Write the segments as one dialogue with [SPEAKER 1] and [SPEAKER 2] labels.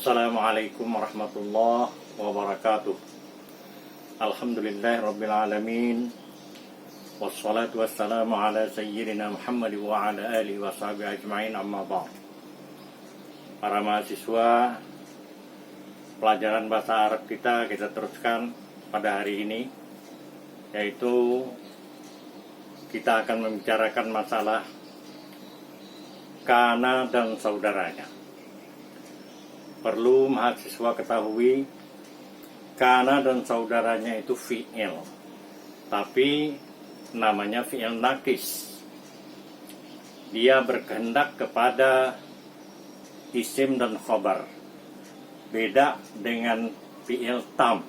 [SPEAKER 1] Assalamualaikum warahmatullahi wabarakatuh. Alhamdulillahirrabbilalamin. Wassalatu wassalamu ala sayyidina Muhammad wa ala alihi wa sahbihi ajma'in, amma ba'd. Para mahasiswa, pelajaran bahasa Arab kita teruskan pada hari ini, yaitu kita akan membicarakan masalah kana dan saudaranya. Perlu mahasiswa ketahui, kana dan saudaranya itu fi'il, tapi namanya fi'il nakis. Dia berkehendak kepada isim dan khobar. Beda dengan fi'il tam.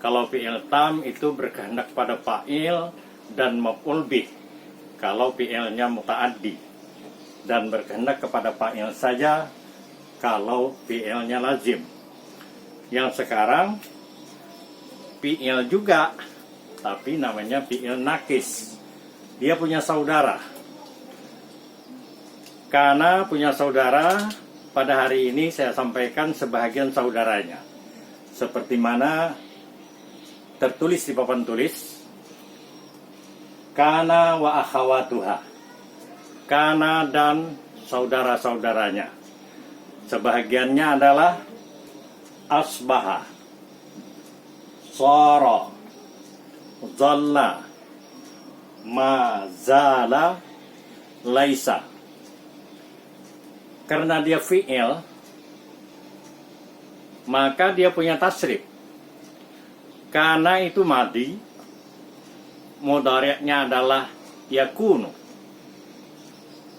[SPEAKER 1] Kalau fi'il tam itu berkehendak pada fa'il dan maf'ul bih. Kalau fi'ilnya muta'addi dan berkehendak kepada fa'il saja kalau fi'ilnya lazim. Yang sekarang fi'il juga, tapi namanya fi'il nakis. Dia punya saudara. Karena punya saudara, pada hari ini saya sampaikan sebahagian saudaranya. Seperti mana tertulis di papan tulis, kana wa akhawatuha. Kana dan saudara-saudaranya. Sebahagiannya adalah asbaha, shara, dhalla, mazala, laisa. Karena dia fi'il, maka dia punya tasrif. Karena itu madi, mudhari'nya adalah yakunu,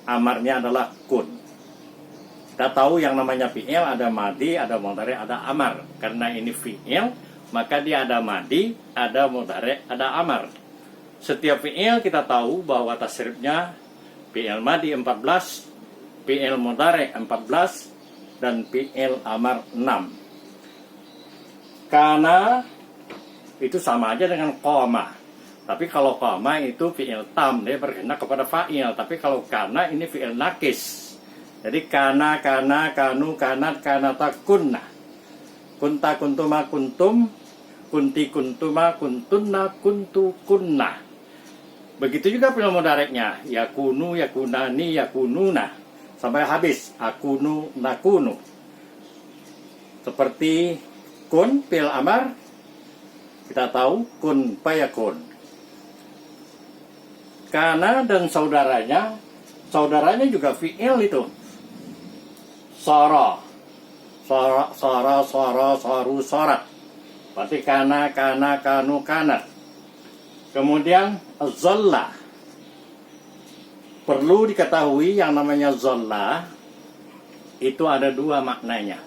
[SPEAKER 1] amarnya adalah kun. Kita tahu yang namanya fi'il ada madi, ada mudhari', ada amar. Karena ini fi'il, maka dia ada madi, ada mudhari', ada amar. Setiap fi'il kita tahu bahwa tasrifnya fi'il madi 14, fi'il mudhari' 14, dan fi'il amar 6. Kana itu sama aja dengan qama. Tapi kalau qama itu fi'il tam, dia berkehendak kepada fa'il. Tapi kalau kana ini fi'il nakis. Jadi kana, kanu, kanat, kanata, kunna. Kunta, kuntuma, kuntum. Kunti, kuntuma, kuntunna, kuntu, kunna. Begitu juga fi'il mudhari'nya. Yakunu, yakunani, yakununa. Sampai habis. Akunu, nakunu. Seperti kun, fi'il amar. Kita tahu kun payakun. Kana dan saudaranya juga fi'il itu. Sara, saru, sorat. Berarti kana, kanu, kanat. Kemudian zalla. Perlu diketahui yang namanya zalla itu ada dua maknanya.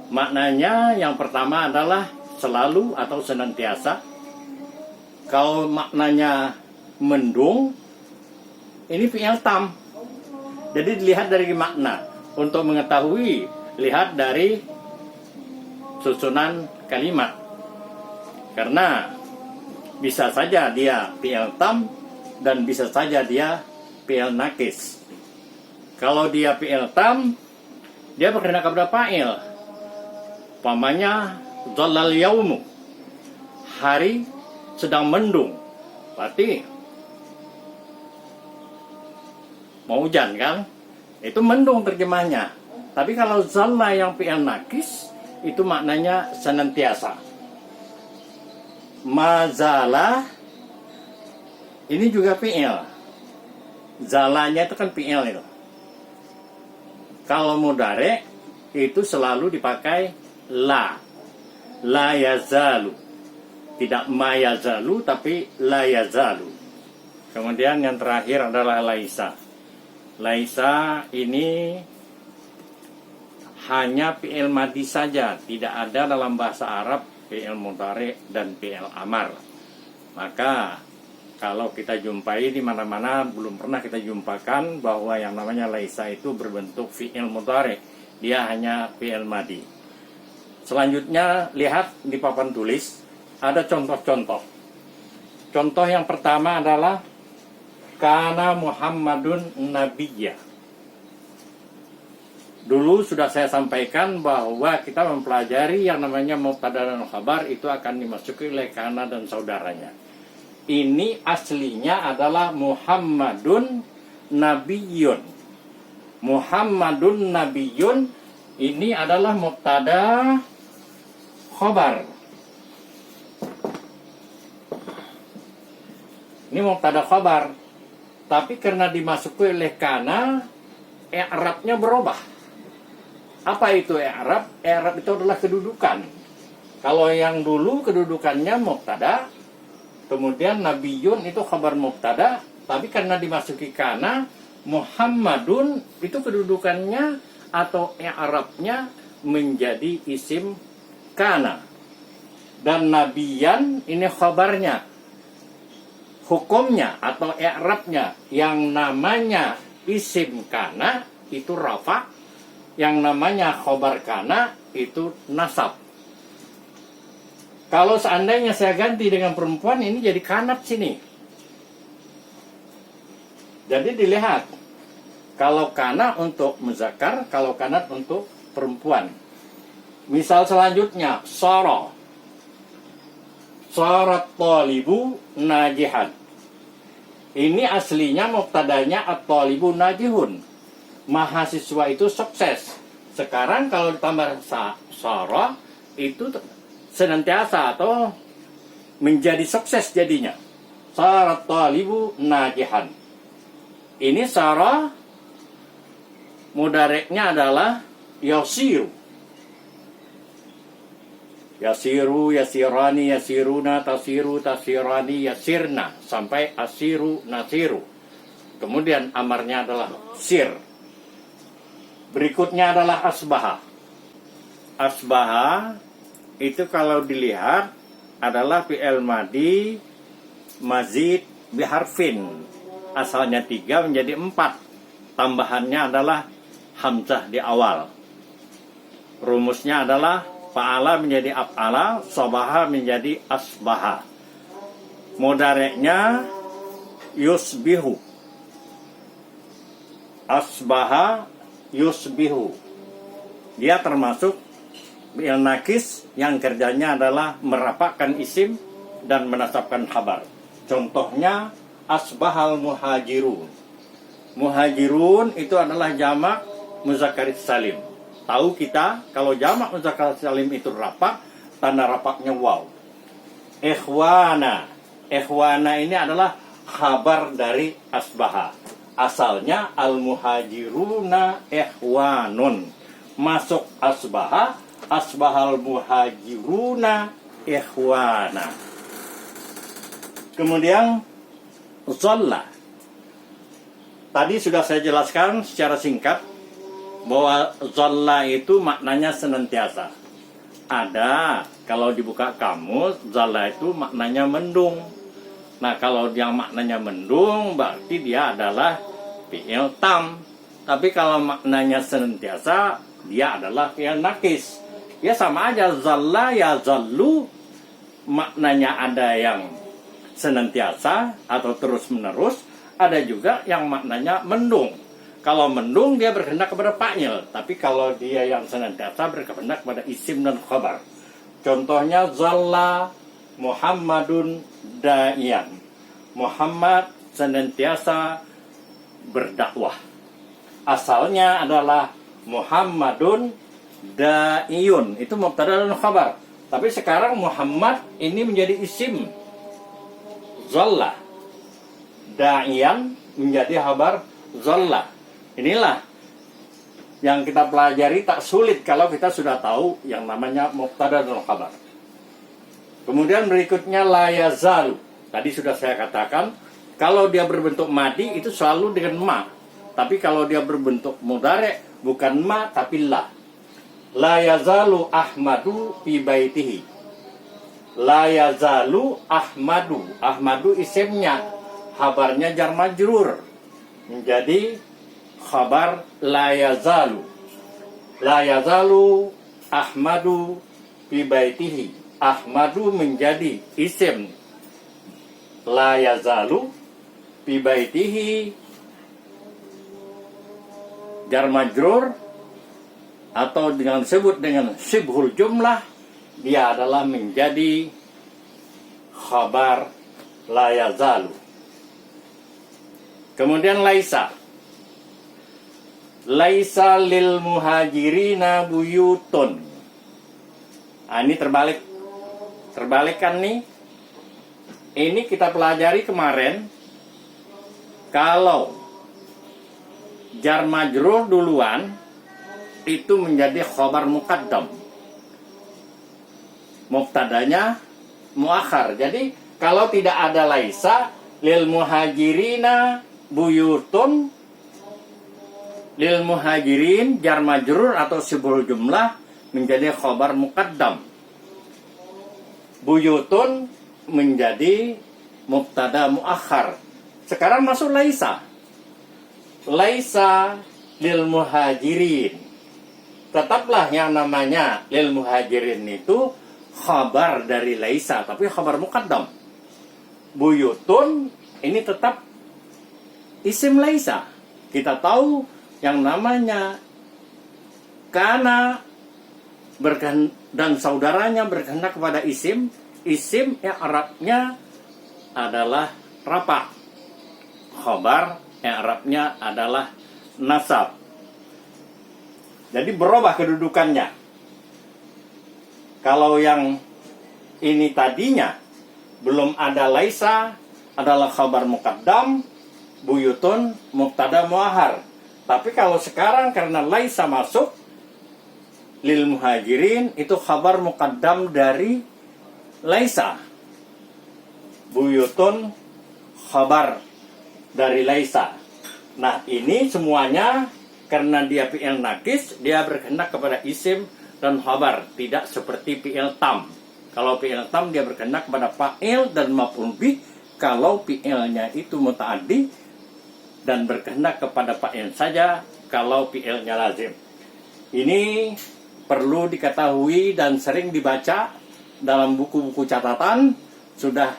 [SPEAKER 1] Maknanya yang pertama adalah selalu atau senantiasa. Kalau maknanya mendung, ini fi'il tam. Jadi dilihat dari makna. Untuk mengetahui, lihat dari susunan kalimat. Karena bisa saja dia fi'il tam dan bisa saja dia fi'il nakis. Kalau dia fi'il tam, dia berkehendak kepada fa'il. Umpamanya dhallal yaumu, hari sedang mendung. Berarti mau hujan kan? Itu mendung terjemahnya. Tapi kalau zalla yang fi'il nakis, itu maknanya senantiasa. Mazala, ini juga fi'il. Zalanya itu kan fi'il itu. Kalau mudhari' itu selalu dipakai la. La yazalu. Tidak ma yazalu, tapi la yazalu. Kemudian yang terakhir adalah laisa. Laisa ini hanya fi'il madi saja, tidak ada dalam bahasa Arab fi'il mudhari' dan fi'il amar. Maka kalau kita jumpai di mana-mana, belum pernah kita jumpakan bahwa yang namanya laisa itu berbentuk fi'il mudhari', dia hanya fi'il madi. Selanjutnya lihat di papan tulis ada contoh-contoh. Contoh yang pertama adalah kana Muhammadun nabiyya. Dulu sudah saya sampaikan bahwa kita mempelajari yang namanya mubtada dan khabar itu akan dimasuki oleh kana dan saudaranya. Ini aslinya adalah Muhammadun Nabiyyun. Muhammadun Nabiyyun ini adalah mubtada khabar. Ini mubtada khabar. Tapi karena dimasuki oleh kana, i'rabnya berubah. Apa itu i'rab? I'rab itu adalah kedudukan. Kalau yang dulu kedudukannya mubtada, kemudian Nabiyyun itu khabar mubtada, tapi karena dimasuki kana, Muhammadun itu kedudukannya atau i'rabnya menjadi isim kana. Dan Nabiyan ini khabarnya. Hukumnya atau i'rabnya yang namanya isim kana itu rafa, yang namanya khobar kana itu nasab. Kalau seandainya saya ganti dengan perempuan, ini jadi kanat sini. Jadi dilihat, kalau kana untuk muzakkar, kalau kanat untuk perempuan. Misal selanjutnya, sara. Sarat talibu najihan. Ini aslinya mubtadanya at-talibu najihun. Mahasiswa itu sukses. Sekarang kalau ditambah sara itu senantiasa atau menjadi sukses jadinya. Sarat talibu najihan. Ini sara mudareknya adalah yasiru. Yasiru, yasirani, yasiruna, tasiru, tasirani, yasirna sampai asiru, nasiru. Kemudian amarnya adalah sir. Berikutnya adalah asbaha. Asbaha itu kalau dilihat adalah fi'il madi mazid biharfin. Asalnya 3 menjadi 4. Tambahannya adalah hamzah di awal. Rumusnya adalah fa'ala menjadi af'ala, sabaha menjadi asbaha. Mudareknya yusbihu. Asbaha yusbihu. Dia termasuk fi'il nakis yang kerjanya adalah merapakkan isim dan menasabkan khabar. Contohnya asbahal muhajirun. Muhajirun itu adalah jamak muzakkar salim. Tahu kita kalau jamak muzakkar salim itu rapak, tanda rapaknya waw. Ikhwana. Ikhwana ini adalah khabar dari asbaha. Asalnya al-muhajiruna ikhwanun. Masuk asbaha, asbahal muhajiruna ikhwana. Kemudian zalla. Tadi sudah saya jelaskan secara singkat bahwa zalla itu maknanya senantiasa. Ada, kalau dibuka kamus, zalla itu maknanya mendung. Nah, kalau yang maknanya mendung, berarti dia adalah fi'il tam. Tapi kalau maknanya senantiasa, dia adalah fi'il nakis. Ya sama aja, zalla ya zallu, maknanya ada yang senantiasa atau terus-menerus, ada juga yang maknanya mendung. Kalau mendung, dia berkehendak kepada fa'il. Tapi kalau dia yang senantiasa, berkehendak kepada isim dan khabar. Contohnya, zalla Muhammadun da'iyan. Muhammad senantiasa berdakwah. Asalnya adalah Muhammadun da'iyun. Itu mubtada dan khabar. Tapi sekarang Muhammad ini menjadi isim. Zalla. Da'iyan menjadi khabar zalla. Inilah yang kita pelajari tak sulit kalau kita sudah tahu yang namanya mubtada dan khabar. Kemudian berikutnya la yazalu. Tadi sudah saya katakan, kalau dia berbentuk madi itu selalu dengan ma. Tapi kalau dia berbentuk mudhari bukan ma tapi la. La yazalu Ahmadu fi baitihi. La yazalu Ahmadu. Ahmadu isimnya, khabarnya jar majrur. Menjadi khabar la yazalu. La yazalu Ahmadu fi baitihi. Ahmadu menjadi isim la yazalu fi baitihi jar majrur atau dengan disebut dengan syibhul jumlah, dia adalah menjadi khabar la yazalu. Kemudian laisa lil muhajirina buyutun. Ini terbalik kan nih. Ini kita pelajari kemarin. Kalau jar majrur duluan itu menjadi khabar muqaddam, mubtadanya muakhar. Jadi kalau tidak ada laisa lil muhajirina buyutun, lil muhajirin jar majrur atau syibhul jumlah menjadi khabar muqaddam, buyutun menjadi mubtada muakhar. Sekarang masuk laisa lil muhajirin. Tetaplah yang namanya lil muhajirin itu khabar dari laisa, tapi khabar muqaddam. Buyutun ini tetap isim laisa. Kita tahu yang namanya kana dan saudaranya berkehendak kepada isim i'rabnya adalah rafa. Khabar i'rabnya adalah nasab. Jadi berubah kedudukannya. Kalau yang ini tadinya belum ada laisa adalah khabar muqaddam, buyutun mubtada muahar. Tapi kalau sekarang karena laisa masuk, lil muhajirin itu khabar muqaddam dari laisa. Buyutun khabar dari laisa. Nah, ini semuanya karena dia fi'il nakis, dia berkehendak kepada isim dan khabar, tidak seperti fi'il tam. Kalau fi'il tam dia berkehendak kepada fa'il dan maf'ul bih. Kalau fi'ilnya itu muta'addi dan berkehendak kepada fa'il saja kalau fi'ilnya lazim. Ini perlu diketahui dan sering dibaca dalam buku-buku catatan. Sudah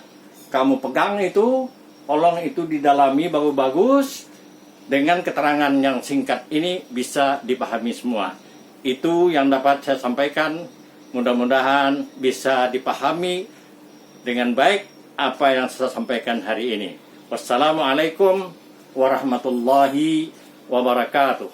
[SPEAKER 1] kamu pegang itu, tolong itu didalami bagus-bagus. Dengan keterangan yang singkat ini bisa dipahami semua. Itu yang dapat saya sampaikan. Mudah-mudahan bisa dipahami dengan baik apa yang saya sampaikan hari ini. Wassalamualaikum warahmatullahi wabarakatuh.